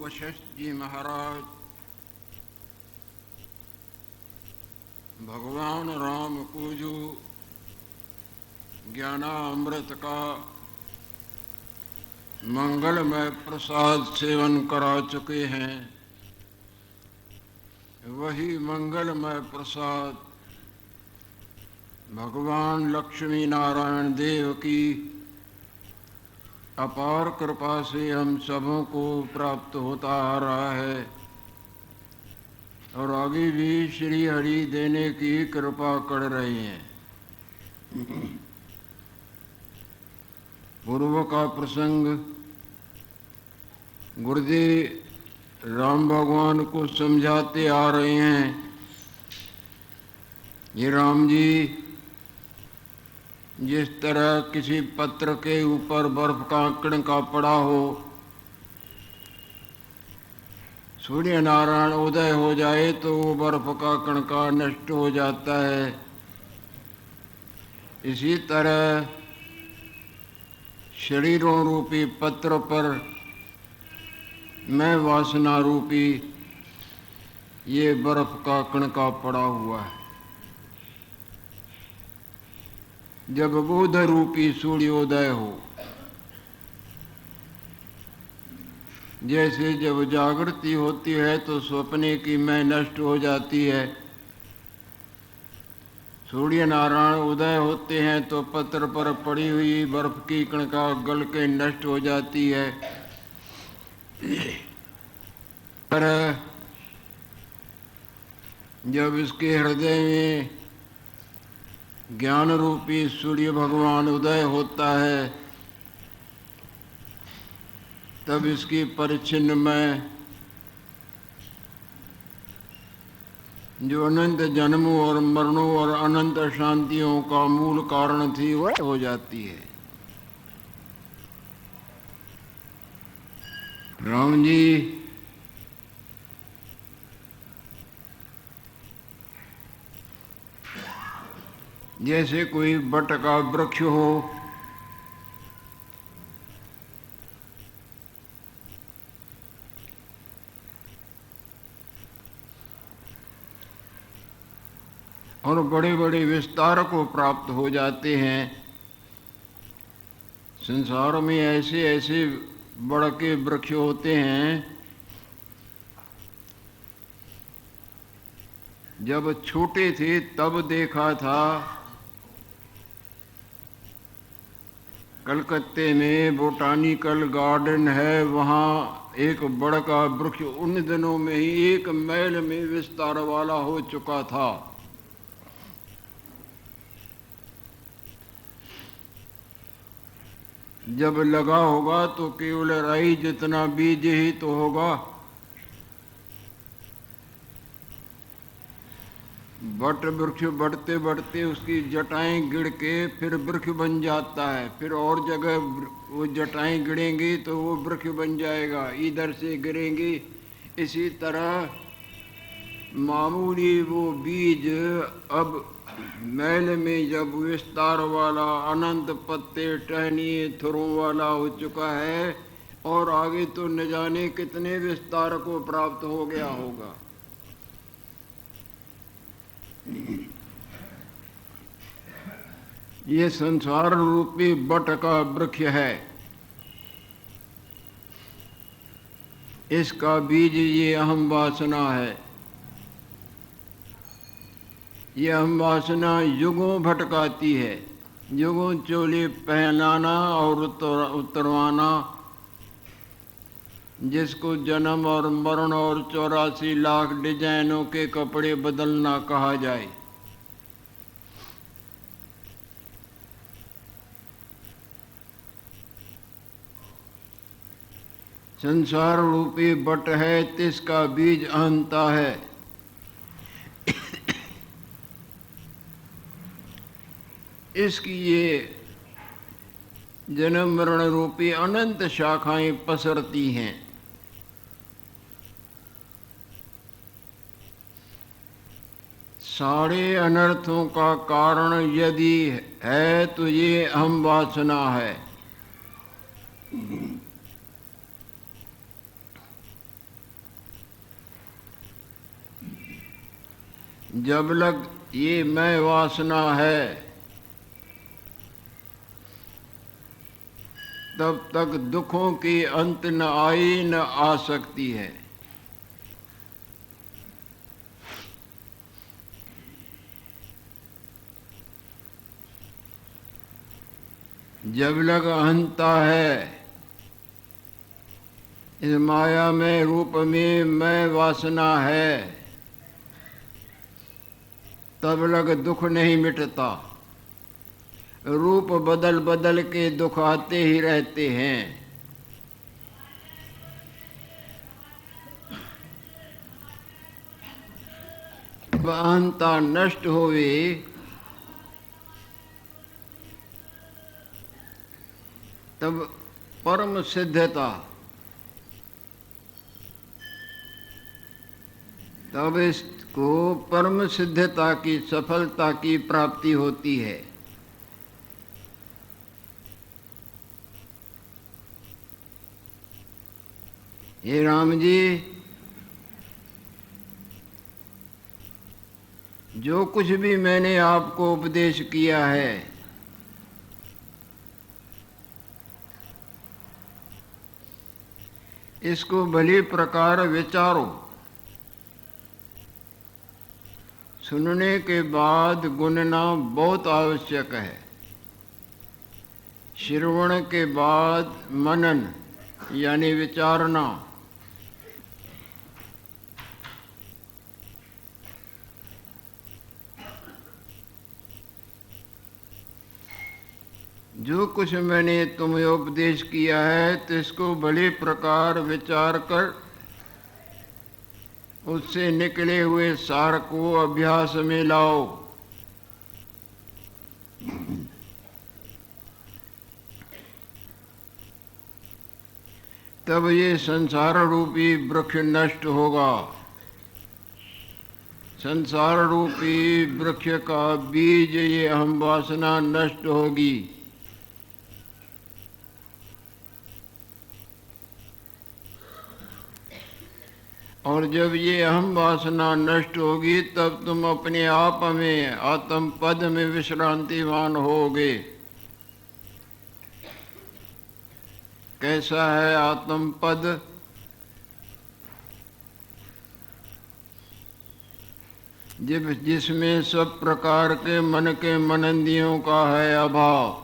वशिष्ठ जी महाराज भगवान राम को जो ज्ञानामृत का मंगलमय प्रसाद सेवन करा चुके हैं, वही मंगलमय प्रसाद भगवान लक्ष्मी नारायण देव की अपार कृपा से हम सबों को प्राप्त होता आ रहा है और आगे भी श्री हरि देने की कृपा कर रहे हैं। पूर्व का प्रसंग गुरुदेव राम भगवान को समझाते आ रहे हैं। ये राम जी, जिस तरह किसी पत्र के ऊपर बर्फ का कणका पड़ा हो, सूर्य नारायण उदय हो जाए तो वो बर्फ का कणका नष्ट हो जाता है। इसी तरह शरीरों रूपी पत्र पर मैं वासना रूपी ये बर्फ का कणका पड़ा हुआ है। जब बोध रूपी सूर्योदय हो, जैसे जब जागृति होती है तो स्वप्ने की मैं नष्ट हो जाती है, सूर्य नारायण उदय होते हैं तो पत्र पर पड़ी हुई बर्फ की कणका गल के नष्ट हो जाती है। पर जब इसके हृदय में ज्ञान रूपी सूर्य भगवान उदय होता है, तब इसकी परिच्छिन्न में जो अनंत जन्मों और मरणों और अनंत शांतियों का मूल कारण थी वह हो जाती है। राम जी जैसे कोई बट का वृक्ष हो, और बड़े बड़े विस्तार को प्राप्त हो जाते हैं। संसार में ऐसे ऐसे बड़ के वृक्ष होते हैं, जब छोटे थे तब देखा था। कलकत्ते में बोटानिकल गार्डन है, वहाँ एक बड़ का वृक्ष उन दिनों में ही 1 मैल में विस्तार वाला हो चुका था। जब लगा होगा तो केवल राई जितना बीज ही तो होगा। बट वृक्ष बढ़ते बढ़ते उसकी जटाएं गिर के फिर वृक्ष बन जाता है, फिर और जगह वो जटाएं गिरेंगी तो वो वृक्ष बन जाएगा, इधर से गिरेंगी। इसी तरह मामूली वो बीज अब मैल में जब विस्तार वाला अनंत पत्ते टहनिए थुरों वाला हो चुका है, और आगे तो न जाने कितने विस्तार को प्राप्त हो गया होगा। ये संसार रूपी बट का वृक्ष है, इसका बीज ये अहम वासना है। ये अहम वासना युगों भटकाती है, युगों चोली पहनाना और उतरवाना, जिसको जन्म और मरण और 84 लाख डिजाइनों के कपड़े बदलना कहा जाए। संसार रूपी बट है, तिसका बीज अहंता है। इसकी ये जन्म मरण रूपी अनंत शाखाएं पसरती हैं। सारे अनर्थों का कारण यदि है तो ये अहम वासना है। जब लग ये मैं वासना है तब तक दुखों की अंत न आई न आ सकती है। जब लग अहंता है इस माया में, रूप में मैं वासना है, तब लग दुख नहीं मिटता। रूप बदल बदल के दुख आते ही रहते हैं। अहंता नष्ट होवे तब परम सिद्धता, तब इसको परम सिद्धता की सफलता की प्राप्ति होती है। हे राम जी, जो कुछ भी मैंने आपको उपदेश किया है इसको भली प्रकार विचारो। सुनने के बाद गुनना बहुत आवश्यक है। श्रवण के बाद मनन यानी विचारना। जो कुछ मैंने तुम्हें उपदेश किया है तो इसको भली प्रकार विचार कर उससे निकले हुए सार को अभ्यास में लाओ। तब ये संसार रूपी वृक्ष नष्ट होगा। संसार रूपी वृक्ष का बीज ये अहम वासना नष्ट होगी। और जब ये अहम वासना नष्ट होगी तब तुम अपने आप में आत्म पद में विश्रांतिवान होगे। कैसा है आत्म पद? जिसमें सब प्रकार के मन के मनंदियों का है अभाव।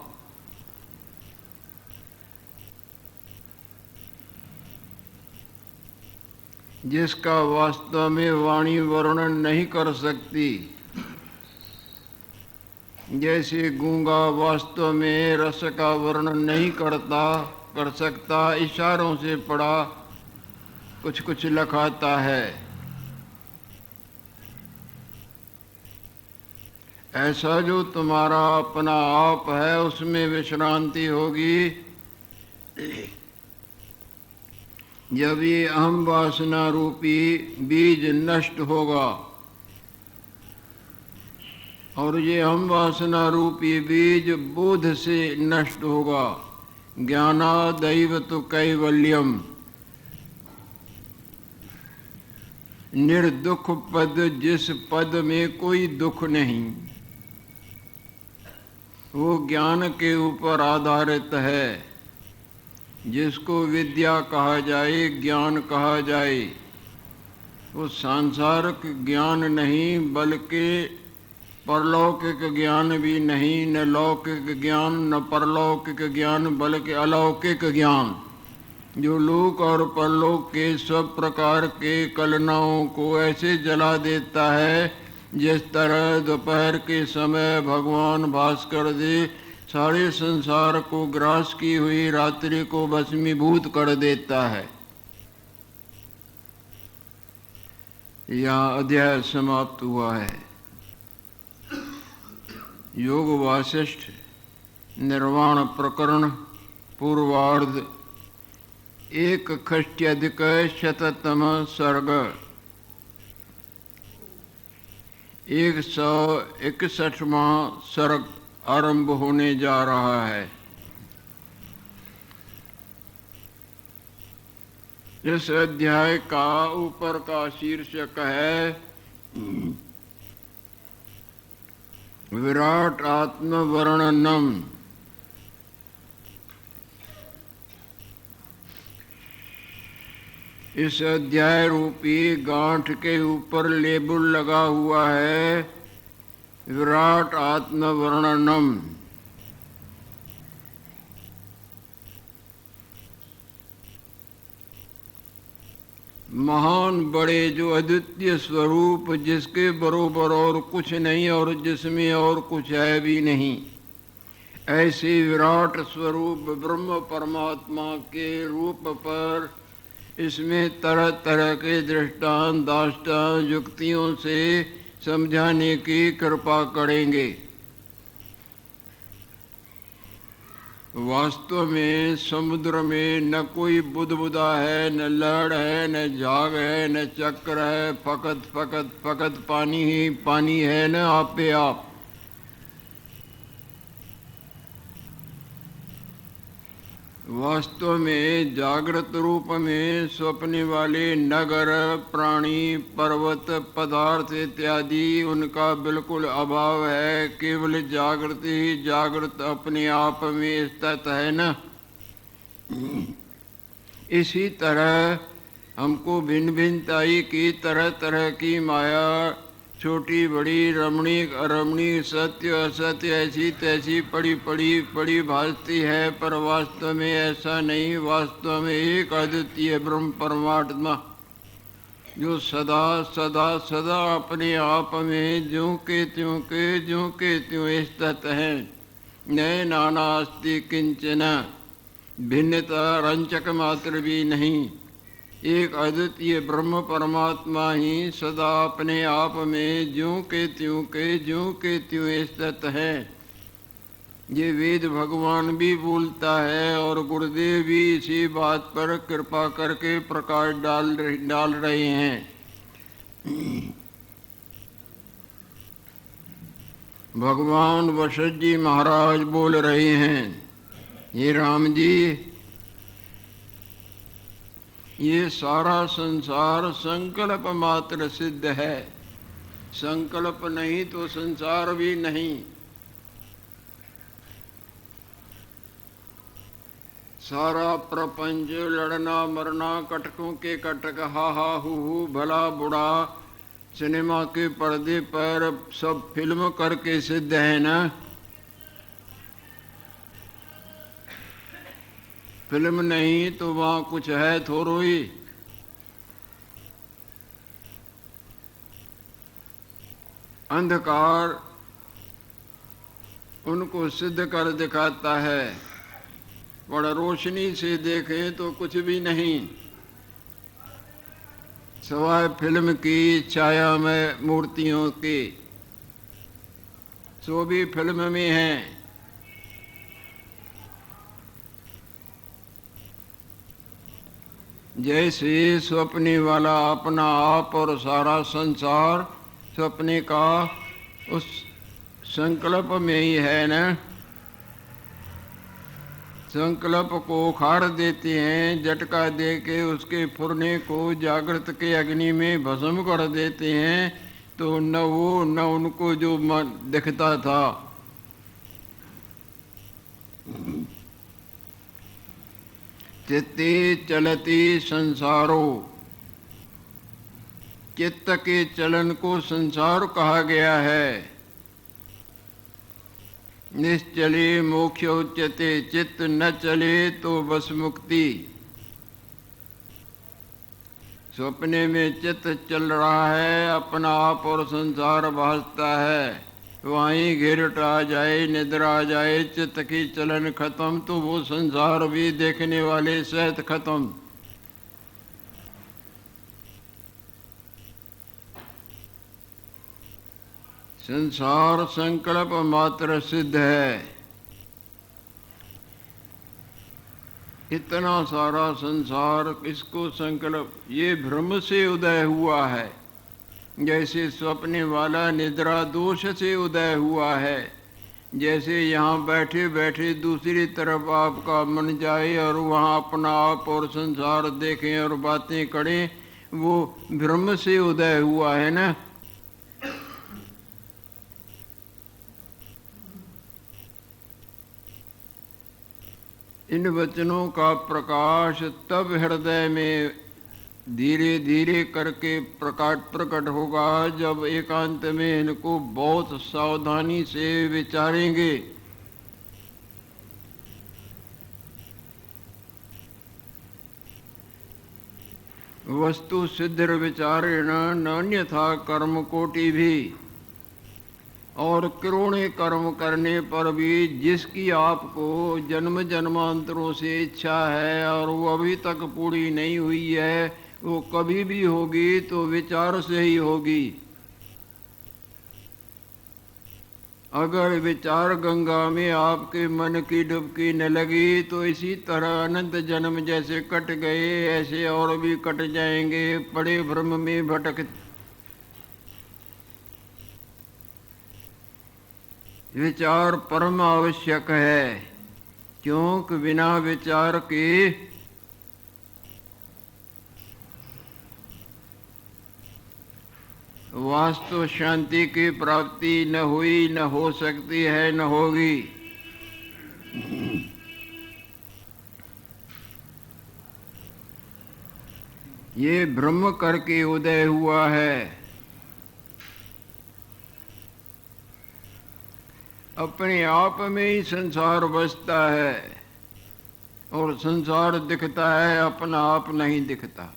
जिसका वास्तव में वाणी वर्णन नहीं कर सकती। जैसे गूंगा वास्तव में रस का वर्णन नहीं कर सकता, इशारों से पड़ा कुछ कुछ लखाता है। ऐसा जो तुम्हारा अपना आप है उसमें विश्रांति होगी जब ये अहम वासना रूपी बीज नष्ट होगा। और ये अहम वासना रूपी बीज बोध से नष्ट होगा। ज्ञानादैव तो कैवल्यम, निर्दुख पद, जिस पद में कोई दुख नहीं, वो ज्ञान के ऊपर आधारित है। जिसको विद्या कहा जाए, ज्ञान कहा जाए, वो सांसारिक ज्ञान नहीं बल्कि परलौकिक ज्ञान भी नहीं, न लौकिक ज्ञान न परलौकिक ज्ञान बल्कि अलौकिक ज्ञान, जो लोक और परलोक के सब प्रकार के कलनाओं को ऐसे जला देता है जिस तरह दोपहर के समय भगवान भास्कर दे सारे संसार को ग्रास की हुई रात्रि को भस्मीभूत कर देता है। यहाँ अध्याय समाप्त हुआ है। योग वासिष्ठ निर्वाण प्रकरण पूर्वार्ध 1 सर्ग 161वां सर्ग आरंभ होने जा रहा है। इस अध्याय का ऊपर का शीर्षक है विराट आत्म वर्णनम। इस अध्याय रूपी गांठ के ऊपर लेबल लगा हुआ है विराट आत्म वर्णनम। महान बड़े जो अद्वितीय स्वरूप, जिसके बरोबर और कुछ नहीं और जिसमें और कुछ है भी नहीं, ऐसे विराट स्वरूप ब्रह्म परमात्मा के रूप पर इसमें तरह तरह के दृष्टांत दाष्टांत युक्तियों से समझाने की कृपा करेंगे। वास्तव में समुद्र में न कोई बुदबुदा है, न लहड़ है, न झाग है, न चक्र है, फकत फकत फकत पानी ही पानी है, न आपे आप। वास्तव में जागृत रूप में स्वप्न वाले नगर, प्राणी, पर्वत, पदार्थ इत्यादि उनका बिल्कुल अभाव है। केवल जागृत ही जागृत अपने आप में स्थित है न। इसी तरह हमको भिन्न भिन्नताई की तरह तरह की माया, छोटी बड़ी, रमणीक अरमणीक, सत्य असत्य, ऐसी तैसी पड़ी पड़ी पड़ी भासती है, पर वास्तव में ऐसा नहीं। वास्तव में एक अद्वितीय ब्रह्म परमात्मा जो सदा सदा सदा अपने आप में ज्यों के त्यों स्थित है। न नानास्ति किंचन, भिन्नता रंचक मात्र भी नहीं। एक अद्वितीय ब्रह्म परमात्मा ही सदा अपने आप में ज्यों के त्यों स्थित है। ये वेद भगवान भी बोलता है और गुरुदेव भी इसी बात पर कृपा करके प्रकाश डाल रहे हैं। भगवान वशिष्ठ जी महाराज बोल रहे हैं, ये राम जी, ये सारा संसार संकल्प मात्र सिद्ध है। संकल्प नहीं तो संसार भी नहीं। सारा प्रपंच लड़ना मरना, कटकों के कटक, हा हा हु भला बुढ़ा, सिनेमा के पर्दे पर सब फिल्म करके सिद्ध है ना। फिल्म नहीं तो वहाँ कुछ है थोड़ो ही। अंधकार उनको सिद्ध कर दिखाता है, पर रोशनी से देखें तो कुछ भी नहीं, सवाए फिल्म की छाया में मूर्तियों की। सो भी फिल्म में हैं। जैसे स्वप्ने वाला अपना आप और सारा संसार स्वप्ने का उस संकल्प में ही है न। संकल्प को उखाड़ देते हैं, झटका दे के उसके फुरने को जागृत के अग्नि में भस्म कर देते हैं, तो न वो न उनको जो मन दिखता था। चित्ते चलती संसारो, चित्त के चलन को संसार कहा गया है। निश्चले मोक्ष उच्यते, चित्त न चले तो बस मुक्ति। सपने में चित्त चल रहा है, अपना आप और संसार भासता है, वहीं गिरट आ जाए, निद्रा आ जाए, चित्त की चलन खत्म तो वो संसार भी देखने वाले सहित खत्म। संसार संकल्प मात्र सिद्ध है। इतना सारा संसार इसको संकल्प, ये भ्रम से उदय हुआ है। जैसे स्वप्ने वाला निद्रा दोष से उदय हुआ है, जैसे यहाँ बैठे बैठे दूसरी तरफ आपका मन जाए और वहाँ अपना आप और संसार देखें और बातें करें, वो भ्रम से उदय हुआ है ना। इन वचनों का प्रकाश तब हृदय में धीरे धीरे करके प्रकट होगा जब एकांत में इनको बहुत सावधानी से विचारेंगे। वस्तु सिद्ध विचारेण नान्यथा कर्म कोटि भी, और करोड़े कर्म करने पर भी जिसकी आपको जन्म जन्मांतरों से इच्छा है और वो अभी तक पूरी नहीं हुई है, वो कभी भी होगी तो विचार से ही होगी। अगर विचार गंगा में आपके मन की डुबकी न लगी तो इसी तरह अनंत जन्म जैसे कट गए ऐसे और भी कट जाएंगे, बड़े भ्रम में भटक। विचार परम आवश्यक है, क्योंकि बिना विचार के वास्तव शांति की प्राप्ति न हुई, न हो सकती है, न होगी। ये ब्रह्म करके उदय हुआ है। अपने आप में ही संसार बसता है और संसार दिखता है, अपना आप नहीं दिखता।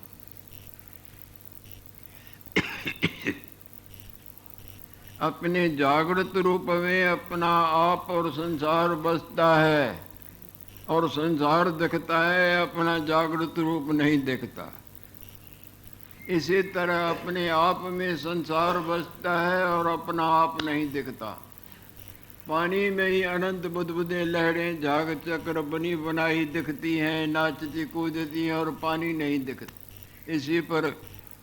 अपने जागृत रूप में अपना आप और संसार बसता है और संसार दिखता है, अपना जागृत रूप नहीं दिखता। इसी तरह अपने आप में संसार बसता है और अपना आप नहीं दिखता। पानी में ही अनंत बुदबुदें लहरें झाग चक्र बनी बनाई दिखती हैं, नाचती कूदती हैं और पानी नहीं दिखता। इसी पर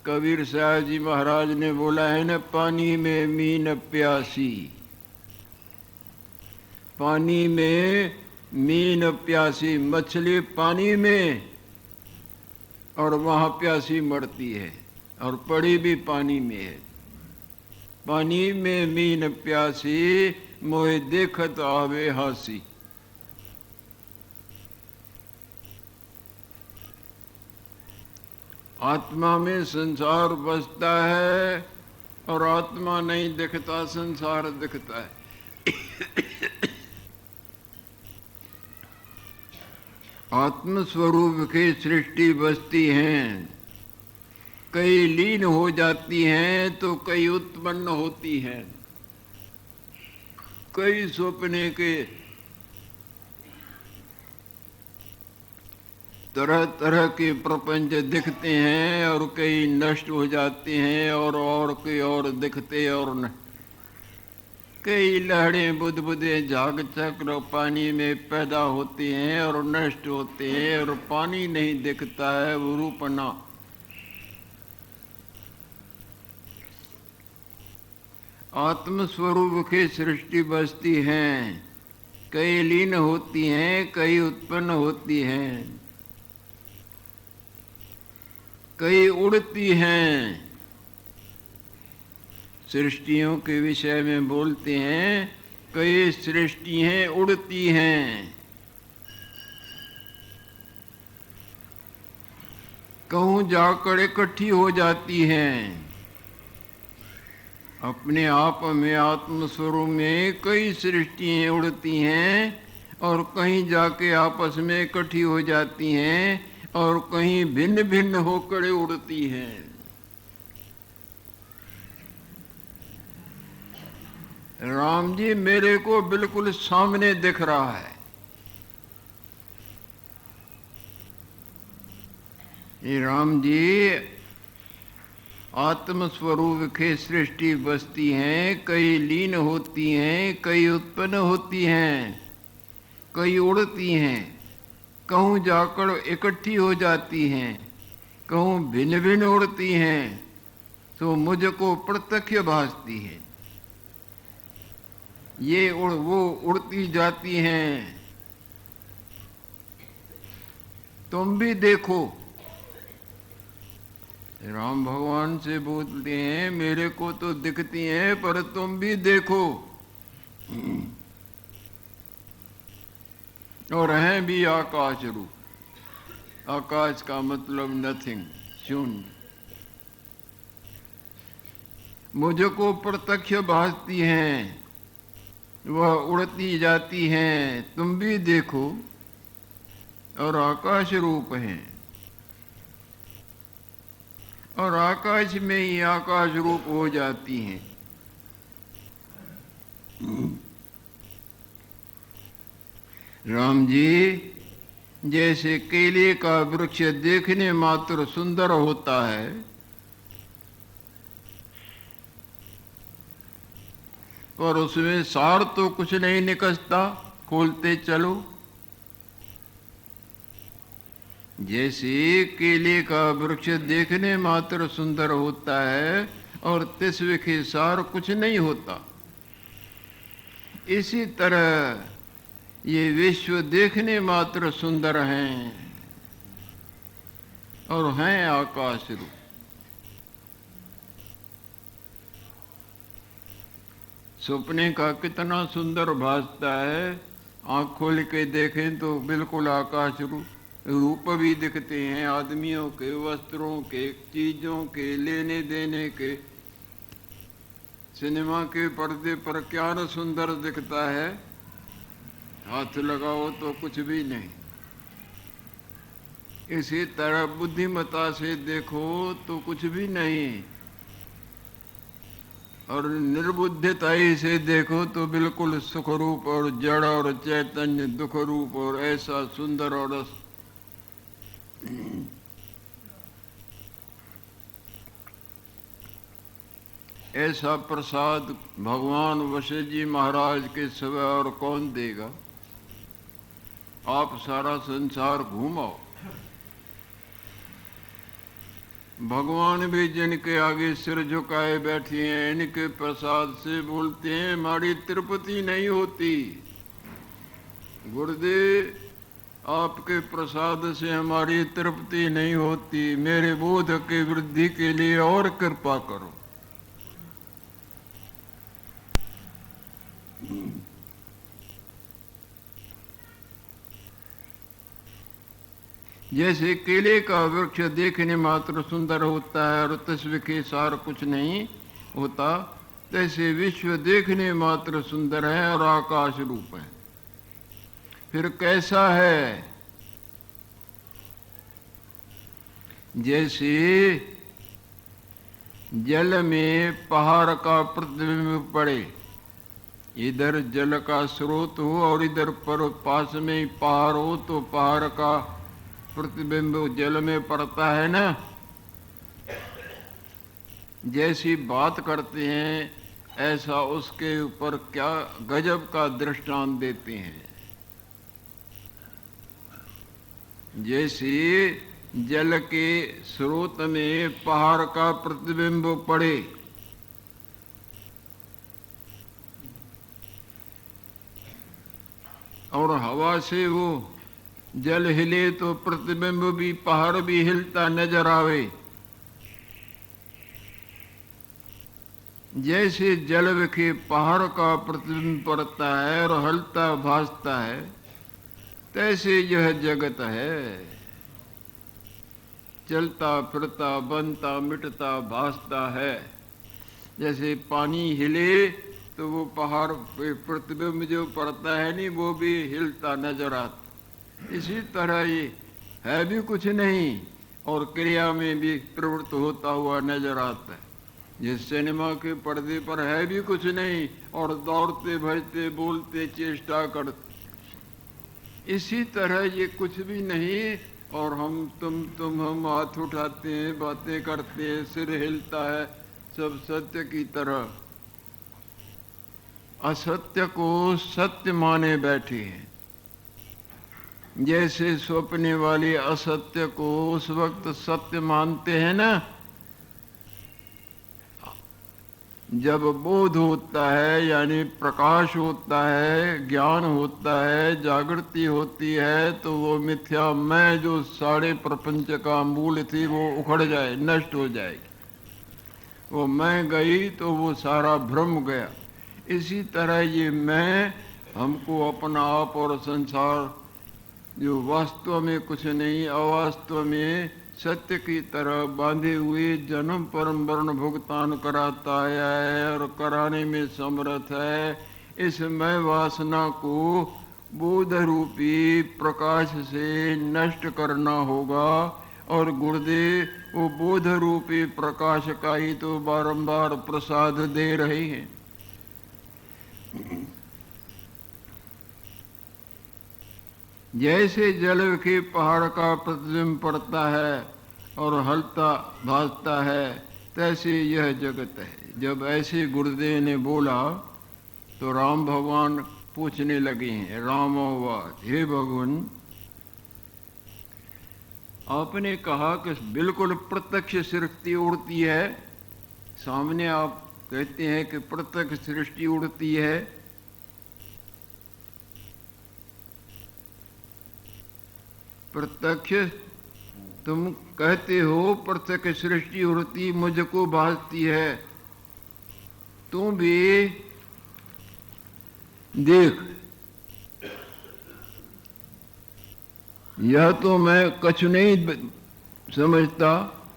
कबीर साहब जी महाराज ने बोला है न, पानी में मीन प्यासी, पानी में मीन प्यासी। मछली पानी में और वहाँ प्यासी मरती है और पड़ी भी पानी में है। पानी में मीन प्यासी, मोहे देखत आवे हासी। आत्मा में संसार बसता है और आत्मा नहीं दिखता, संसार दिखता है। आत्म स्वरूप की सृष्टि बसती हैं, कई लीन हो जाती हैं तो कई उत्पन्न होती हैं। कई सपने के तरह तरह के प्रपंच दिखते हैं और कई नष्ट हो जाते हैं और कोई और दिखते और न। कई लहरें बुदबुदे झाग चक्र पानी में पैदा होती हैं और नष्ट होते हैं और पानी नहीं दिखता है, वो रूपना। आत्म स्वरूप की सृष्टि बसती हैं, कई लीन होती हैं, कई उत्पन्न होती हैं, कई उड़ती हैं। सृष्टियों के विषय में बोलते हैं, कई सृष्टियां उड़ती हैं। कहूँ जाकर इकट्ठी हो जाती हैं। अपने आप में आत्मस्वरूप में कई सृष्टियां उड़ती हैं और कहीं जाके आपस में इकट्ठी हो जाती हैं और कहीं भिन्न भिन्न होकर उड़ती हैं। राम जी मेरे को बिल्कुल सामने दिख रहा है। ये राम जी आत्म स्वरूप के सृष्टि बसती हैं, कई लीन होती हैं, कई उत्पन्न होती हैं, कई उड़ती हैं, कहूँ जाकर इकट्ठी हो जाती हैं, कहूँ भिन्न भिन्न उड़ती हैं, तो मुझको प्रत्यक्ष भासती है। ये वो उड़ती जाती हैं। तुम भी देखो। राम भगवान से बोलते हैं, मेरे को तो दिखती हैं पर तुम भी देखो। और हैं भी आकाश रूप। आकाश का मतलब नथिंग, शून्य। मुझको प्रत्यक्ष भासती हैं, वह उड़ती जाती हैं, तुम भी देखो, और आकाश रूप हैं, और आकाश में ही आकाश रूप हो जाती हैं। राम जी, जैसे केले का वृक्ष देखने मात्र सुंदर होता है, पर उसमें सार तो कुछ नहीं निकलता, खोलते चलो। जैसे केले का वृक्ष देखने मात्र सुंदर होता है और तिस्वे के सार कुछ नहीं होता, इसी तरह ये विश्व देखने मात्र सुंदर हैं और हैं आकाश रूप। सपने का कितना सुंदर भासता है, आंख खोल के देखें तो बिल्कुल आकाश रूप भी दिखते हैं, आदमियों के, वस्त्रों के, चीजों के, लेने देने के। सिनेमा के पर्दे पर क्या न सुंदर दिखता है, हाथ लगाओ तो कुछ भी नहीं। इसी तरह बुद्धिमता से देखो तो कुछ भी नहीं, और निर्बुद्धिताई से देखो तो बिल्कुल सुख रूप और जड़ और चैतन्य दुख रूप और ऐसा सुंदर और ऐसा प्रसाद भगवान वशिष्ठ जी महाराज के सिवा और कौन देगा। आप सारा संसार घूमाओ, भगवान भी जिनके आगे सिर झुकाए बैठे हैं, इनके प्रसाद से बोलते हैं हमारी तृप्ति नहीं होती। गुरुदेव, आपके प्रसाद से हमारी तृप्ति नहीं होती, मेरे बोध के वृद्धि के लिए और कृपा करो। जैसे केले का वृक्ष देखने मात्र सुंदर होता है और तस्वीर के सार कुछ नहीं होता, तैसे विश्व देखने मात्र सुंदर है और आकाश रूप है। फिर कैसा है? जैसे जल में पहाड़ का प्रतिबिंब पड़े, इधर जल का स्रोत हो और इधर पर पास में पहाड़ हो, तो पहाड़ का प्रतिबिंब जल में पड़ता है ना। जैसी बात करते हैं ऐसा उसके ऊपर क्या गजब का दृष्टांत देते हैं। जैसे जल के स्रोत में पहाड़ का प्रतिबिंब पड़े, और हवा से वो जल हिले तो प्रतिबिंब भी, पहाड़ भी हिलता नजर आवे। जैसे जल के पहाड़ का प्रतिबिंब पड़ता है और हलता भासता है, तैसे यह जगत है, चलता फिरता बनता मिटता भासता है। जैसे पानी हिले तो वो पहाड़ प्रतिबिंब जो पड़ता है नहीं, वो भी हिलता नजर आता। इसी तरह ये है भी कुछ नहीं और क्रिया में भी प्रवृत्त होता हुआ नजर आता है। जिस सिनेमा के पर्दे पर है भी कुछ नहीं और दौड़ते भजते बोलते चेष्टा करते, इसी तरह ये कुछ भी नहीं और हम तुम हम हाथ उठाते हैं, बातें करते हैं, सिर हिलता है, सब सत्य की तरह असत्य को सत्य माने बैठे हैं। जैसे स्वप्ने वाले असत्य को उस वक्त सत्य मानते हैं ना, जब बोध होता है यानी प्रकाश होता है, ज्ञान होता है, जागृति होती है, तो वो मिथ्या मैं जो सारे प्रपंच का मूल थी वो उखड़ जाए, नष्ट हो जाएगी। वो मैं गई तो वो सारा भ्रम गया। इसी तरह ये मैं हमको अपना आप और संसार जो वास्तव में कुछ नहीं, अवास्तव में सत्य की तरह बांधे हुए जन्म परम वर्ण भुगतान कराता आया है और कराने में समर्थ है। इस मैं वासना को बोध रूपी प्रकाश से नष्ट करना होगा। और गुरुदेव वो बोध रूपी प्रकाश का ही तो बारंबार प्रसाद दे रहे हैं। जैसे जल के पहाड़ का प्रतिबिंब पड़ता है और हलता भासता है, तैसे यह जगत है। जब ऐसे गुरुदेव ने बोला तो राम भगवान पूछने लगे हैं, रामोवाच, हे भगवान, आपने कहा कि बिल्कुल प्रत्यक्ष सृष्टि उड़ती है। सामने आप कहते हैं कि प्रत्यक्ष सृष्टि उड़ती है। प्रत्यक्ष तुम कहते हो प्रत्यक्ष सृष्टि उड़ती मुझको भासती है। तुम भी देख, यह तो मैं कुछ नहीं समझता।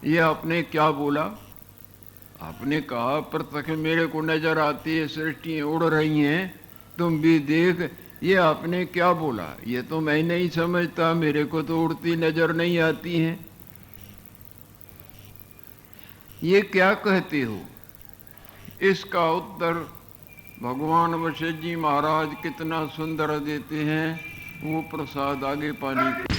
ये आपने क्या बोला? आपने कहा प्रत्यक्ष मेरे को नजर आती है, सृष्टि उड़ रही हैं, तुम भी देख। ये आपने क्या बोला? ये तो मैं नहीं समझता, मेरे को तो उड़ती नजर नहीं आती हैं। ये क्या कहते हो? इसका उत्तर भगवान वशिष्ठ जी महाराज कितना सुंदर देते हैं। वो प्रसाद आगे पाने